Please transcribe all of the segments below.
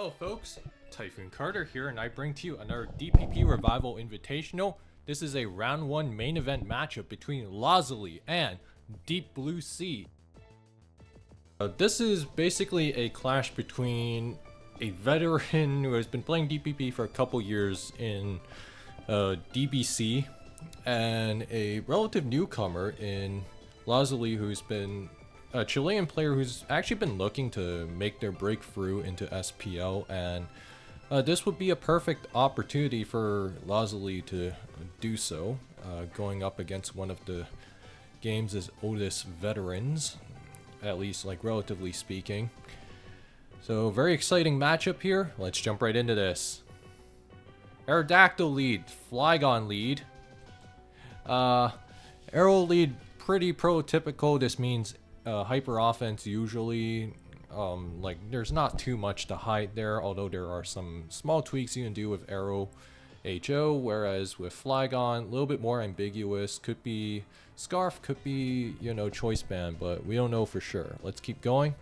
Hello folks, Typhoon Carter here, and I bring to you another DPP Revival Invitational. This is a round 1 main event matchup between Lazuli and DeepBlueC. This is basically a clash between a veteran who has been playing DPP for a couple years in DBC and a relative newcomer in Lazuli who's been a Chilean player who's actually been looking to make their breakthrough into SPL, and this would be a perfect opportunity for Lazuli to do so, going up against one of the game's oldest veterans, at least like relatively speaking. So very exciting matchup here. Let's jump right into this. Aerodactyl lead, Flygon lead. Arrow lead, pretty prototypical. This means hyper offense usually. Like there's not too much to hide there, although there are some small tweaks you can do with Arrow HO, whereas with Flygon, a little bit more ambiguous. Could be Scarf, could be, you know, Choice Band, but we don't know for sure. Let's keep going.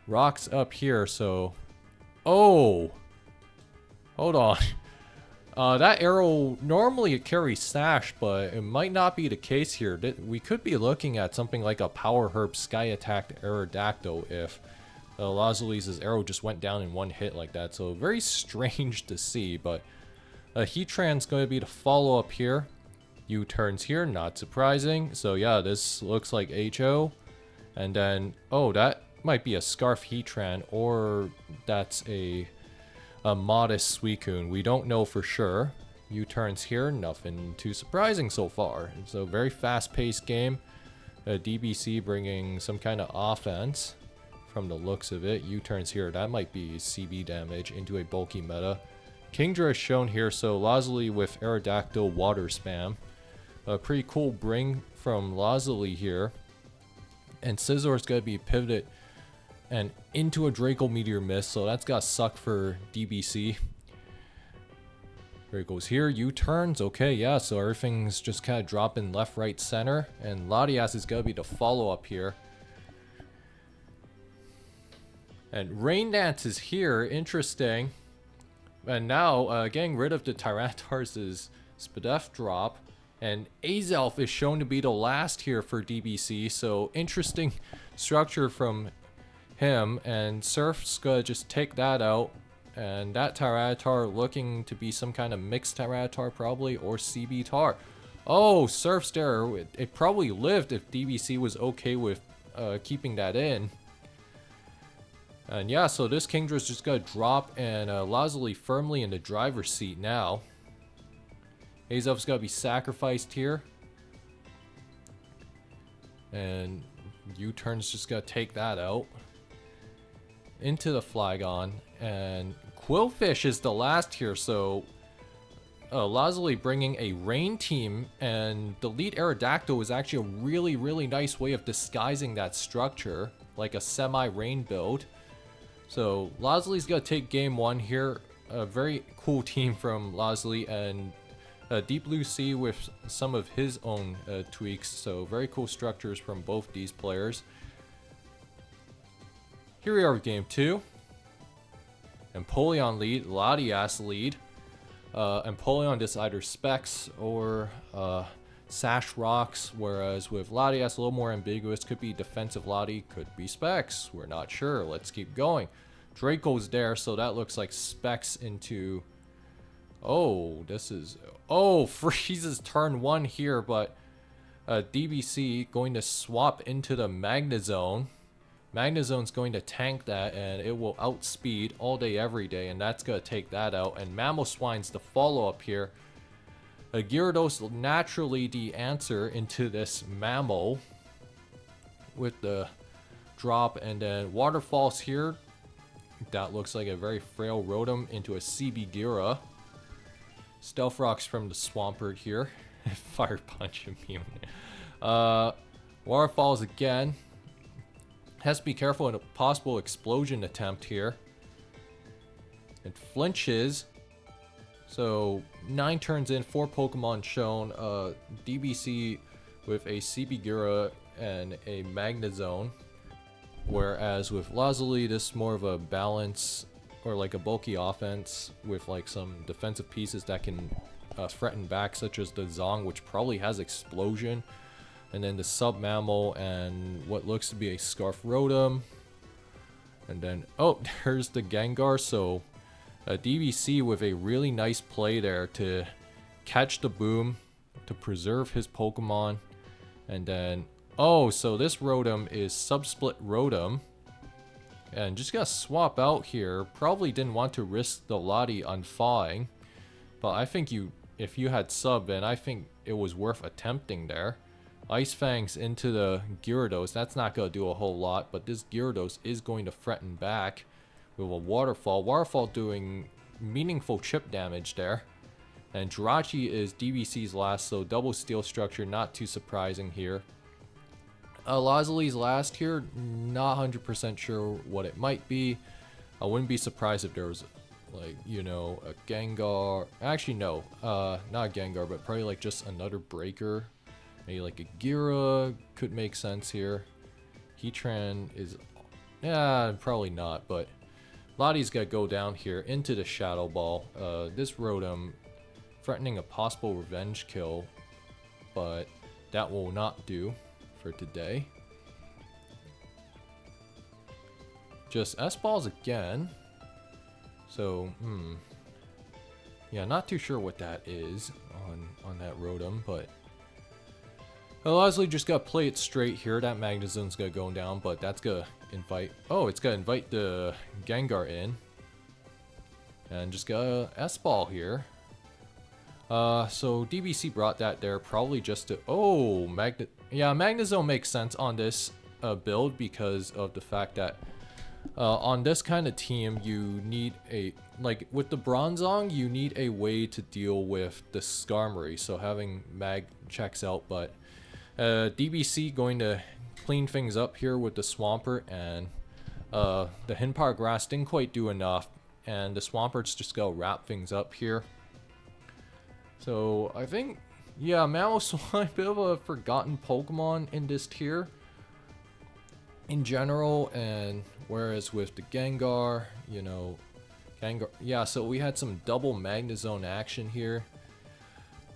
Rocks up here, so... Oh! Hold on. That arrow, normally it carries Sash, but it might not be the case here. We could be looking at something like a Power Herb Sky Attack Aerodactyl if Lazuli's arrow just went down in one hit like that. So very strange to see, but Heatran's going to be the follow-up here. U-turns here, not surprising. So yeah, this looks like HO. And then, oh, that might be a Scarf Heatran, or that's a modest Suicune. We don't know for sure. U-turns here, nothing too surprising so far. It's a very fast-paced game. DBC bringing some kind of offense from the looks of it. U-turns here, that might be CB damage into a bulky meta. Kingdra is shown here, so Lazuli with Aerodactyl Water Spam. A pretty cool bring from Lazuli here. And Scissor's going to be pivoted and into a Draco Meteor Mist, so that's got to suck for DBC. Here it goes here, U-turns, okay, yeah, so everything's just kind of dropping left, right, center, and Latias is going to be the follow-up here. And Rain Dance is here, interesting. And now, getting rid of the Tyranitar's Spadef drop, and Azelf is shown to be the last here for DBC, so interesting structure from him, and Surf's gonna just take that out, and that Tyranitar looking to be some kind of mixed Tyranitar probably, or CB Tar. Oh, Surf's there. It probably lived if DBC was okay with keeping that in. And yeah, so this Kingdra's just gonna drop, and Lazuli firmly in the driver's seat now. Azelf's gotta be sacrificed here. And U-turn's just gonna take that out. Into the Flygon, and Quillfish is the last here, so Lazuli bringing a rain team, and the lead Aerodactyl is actually a really nice way of disguising that structure, like a semi-rain build. So Lazuli's gonna take game 1 here. A very cool team from Lazuli, and DeepBlueC with some of his own tweaks, so very cool structures from both these players. Here we are with game 2. Empoleon lead, Latias lead. Empoleon just either Specs or Sash Rocks, whereas with Latias a little more ambiguous. Could be defensive Lati, could be Specs. We're not sure. Let's keep going. Draco's there, so that looks like Specs into... Oh, this is... Oh, freezes turn 1 here, but DBC going to swap into the Magnezone. Magnezone's going to tank that, and it will outspeed all day, every day, and that's going to take that out. And Mamoswine's the follow-up here. Gyarados naturally the answer into this Mamo with the drop, and then Waterfalls here. That looks like a very frail Rotom into a CB Gira. Stealth Rocks from the Swampert here. Fire Punch immune. Waterfalls again. Has to be careful in a possible explosion attempt here. It flinches. So 9 turns in, 4 Pokemon shown. DBC with a CB Gira and a Magnezone. Whereas with Lazuli, this is more of a balance or like a bulky offense with like some defensive pieces that can threaten back, such as the Zong, which probably has explosion, and then the sub mammal and what looks to be a Scarf Rotom, and then oh, there's the Gengar. So a DBC with a really nice play there to catch the boom to preserve his Pokemon, and then oh, so this Rotom is Subsplit Rotom. And just gonna swap out here. Probably didn't want to risk the Lottie unthawing, but I think if you had sub, then I think it was worth attempting there. Ice Fangs into the Gyarados. That's not gonna do a whole lot, but this Gyarados is going to threaten back with a Waterfall. Waterfall doing meaningful chip damage there. And Jirachee is DBC's last, so double steel structure, not too surprising here. Lazuli's last here, not 100% sure what it might be. I wouldn't be surprised if there was, like, you know, a Gengar. Actually, no, not a Gengar, but probably like just another breaker. Maybe like a Gira could make sense here. Heatran is, yeah, probably not, but Lottie's got to go down here into the Shadow Ball. This Rotom threatening a possible revenge kill, but that will not do for today. Just S-Balls again. So, yeah, not too sure what that is on that Rotom, but Lazuli just gotta play it straight here. That Magnezone's gonna go down, but that's gonna invite, oh, it's gonna invite the Gengar in. And just gotta S-Ball here. So DBC brought that there probably just to, oh, Magnezone makes sense on this build because of the fact that on this kind of team you need a, like with the Bronzong, you need a way to deal with the Skarmory, so having Mag checks out, but DBC going to clean things up here with the Swampert, and the Hinpar Grass didn't quite do enough, and the Swampert's just gonna wrap things up here. So I think, yeah, Mamoswine, a bit of a forgotten Pokemon in this tier in general, and whereas with the Gengar, you know, yeah, so we had some double Magnezone action here.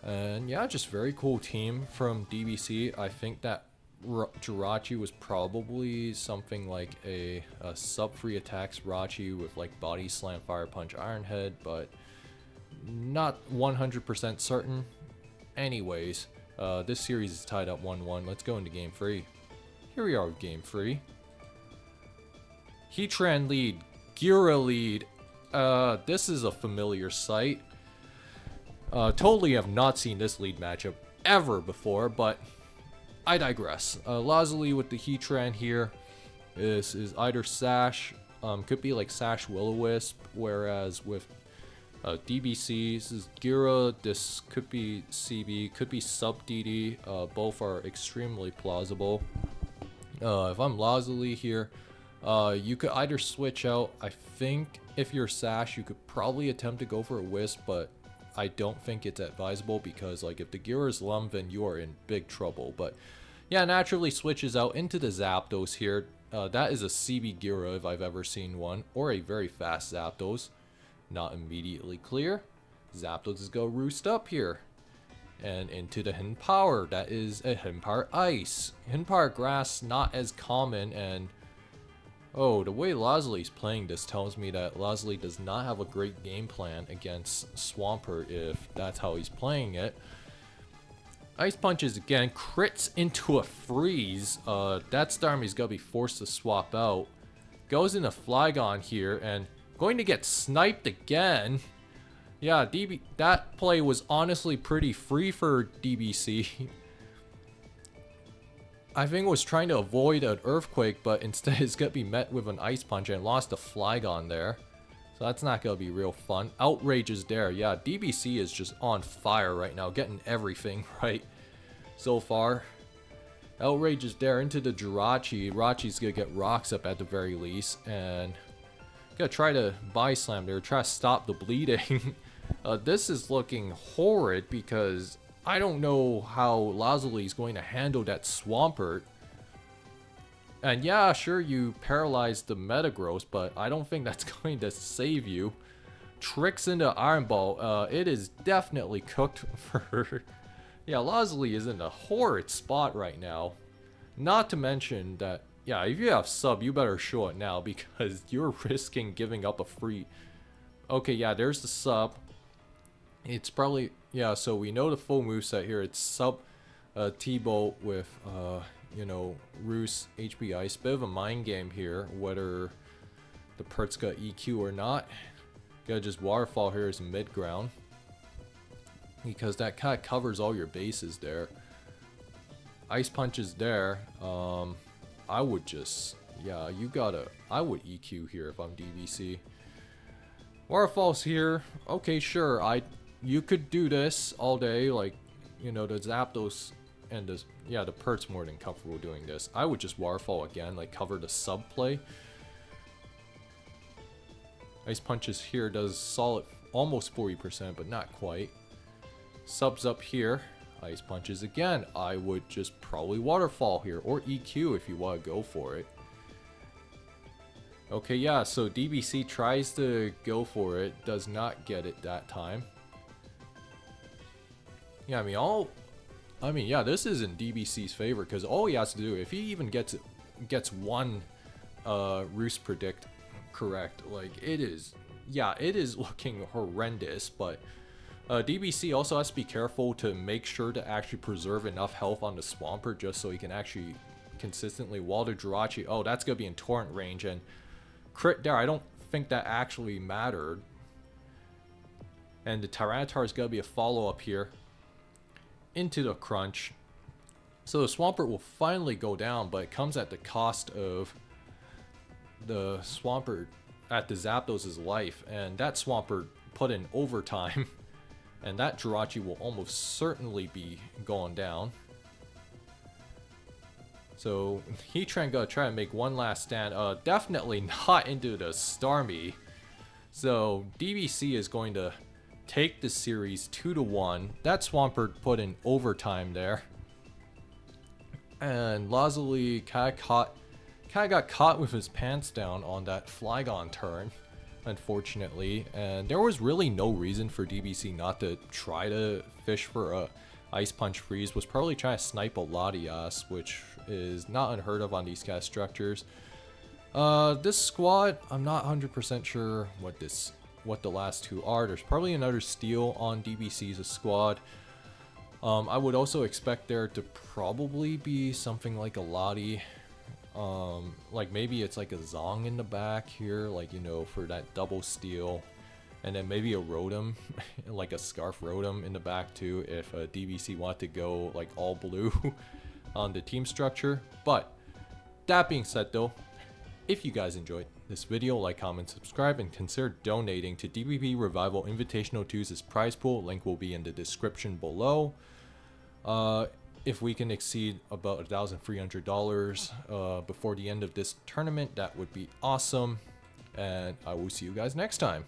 And yeah, just very cool team from DBC. I think that Jirachee was probably something like a sub-free attacks Rachi with like Body Slam, Fire Punch, Iron Head, but not 100% certain. Anyways, this series is tied up 1-1. Let's go into game 3. Here we are with game 3. Heatran lead, Gira lead. This is a familiar sight. Totally have not seen this lead matchup ever before, but I digress. Lazuli with the Heatran here. This is either Sash, could be like Sash Will-O-Wisp, whereas with DBC, this is Gira, this could be CB, could be Sub DD, both are extremely plausible. If I'm Lazuli here, you could either switch out. I think if you're Sash, you could probably attempt to go for a Wisp, but I don't think it's advisable because like if the Gira is Lum, then you are in big trouble. But yeah, naturally switches out into the Zapdos here. That is a CB Gira if I've ever seen one, or a very fast Zapdos. Not immediately clear. Zapdos is go roost up here. And into the Hinpower. That is a Hinpower Ice. Hinpower Grass not as common, and oh, the way Lazuli's playing this tells me that Lazuli does not have a great game plan against Swampert if that's how he's playing it. Ice Punches again, crits into a freeze. That Starmie's gonna be forced to swap out. Goes into Flygon here and going to get sniped again. Yeah, that play was honestly pretty free for DBC. I think it was trying to avoid an Earthquake, but instead it's going to be met with an Ice Punch and lost a Flygon there. So that's not going to be real fun. Outrage is there. Yeah, DBC is just on fire right now, getting everything right so far. Outrage is there into the Jirachee. Jirachee's going to get Rocks up at the very least, and gonna try to Body Slam there, try to stop the bleeding. This is looking horrid because I don't know how Lazuli is going to handle that Swampert. And yeah, sure, you paralyzed the Metagross, but I don't think that's going to save you. Tricks into Iron Ball. It is definitely cooked for... Yeah, Lazuli is in a horrid spot right now. Not to mention that, yeah, if you have sub, you better show it now because you're risking giving up a free... Okay, yeah, there's the sub. It's probably... Yeah, so we know the full moveset here. It's sub T-Bolt with, you know, Roost, HP Ice. Bit of a mind game here, whether the pert's got EQ or not. Gotta just Waterfall here as a mid-ground. Because that kind of covers all your bases there. Ice Punch is there. I would just... Yeah, you gotta... I would EQ here if I'm DBC. Waterfall's here. Okay, sure. You could do this all day. Like, you know, the Zapdos and the... Yeah, the pert's more than comfortable doing this. I would just Waterfall again. Like, cover the sub play. Ice Punches here does solid... Almost 40%, but not quite. Subs up here. Ice Punches again. I would just probably Waterfall here. Or EQ if you want to go for it. Okay, yeah, so DBC tries to go for it. Does not get it that time. Yeah, I mean, yeah, this is in DBC's favor. Because all he has to do, if he even gets one Roost Predict correct, like, it is... Yeah, it is looking horrendous, but... DBC also has to be careful to make sure to actually preserve enough health on the Swampert just so he can actually consistently wall the Jirachee. Oh, that's going to be in Torrent range, and crit there. I don't think that actually mattered. And the Tyranitar is going to be a follow-up here into the Crunch. So the Swampert will finally go down, but it comes at the cost of the Swampert at the Zapdos' life, and that Swampert put in overtime. And that Jirachee will almost certainly be going down. So Heatran gonna try to make one last stand. Definitely not into the Starmie. So DBC is going to take the series 2-1. That Swampert put in overtime there. And Lazuli kind of got caught with his pants down on that Flygon turn. Unfortunately, and there was really no reason for DBC not to try to fish for a Ice Punch Freeze. Was probably trying to snipe a Latias, which is not unheard of on these kind of structures. This squad, I'm not 100% sure what the last two are. There's probably another Steel on DBC's squad. I would also expect there to probably be something like a Lati. Like maybe it's like a Zong in the back here, like, you know, for that double steal, and then maybe a Rotom, like a Scarf Rotom in the back too, if DBC want to go like all blue on the team structure. But that being said though, if you guys enjoyed this video, like, comment, subscribe, and consider donating to DPP Revival Invitational 2's prize pool. Link will be in the description below. If we can exceed about $1,300 before the end of this tournament, that would be awesome. And I will see you guys next time.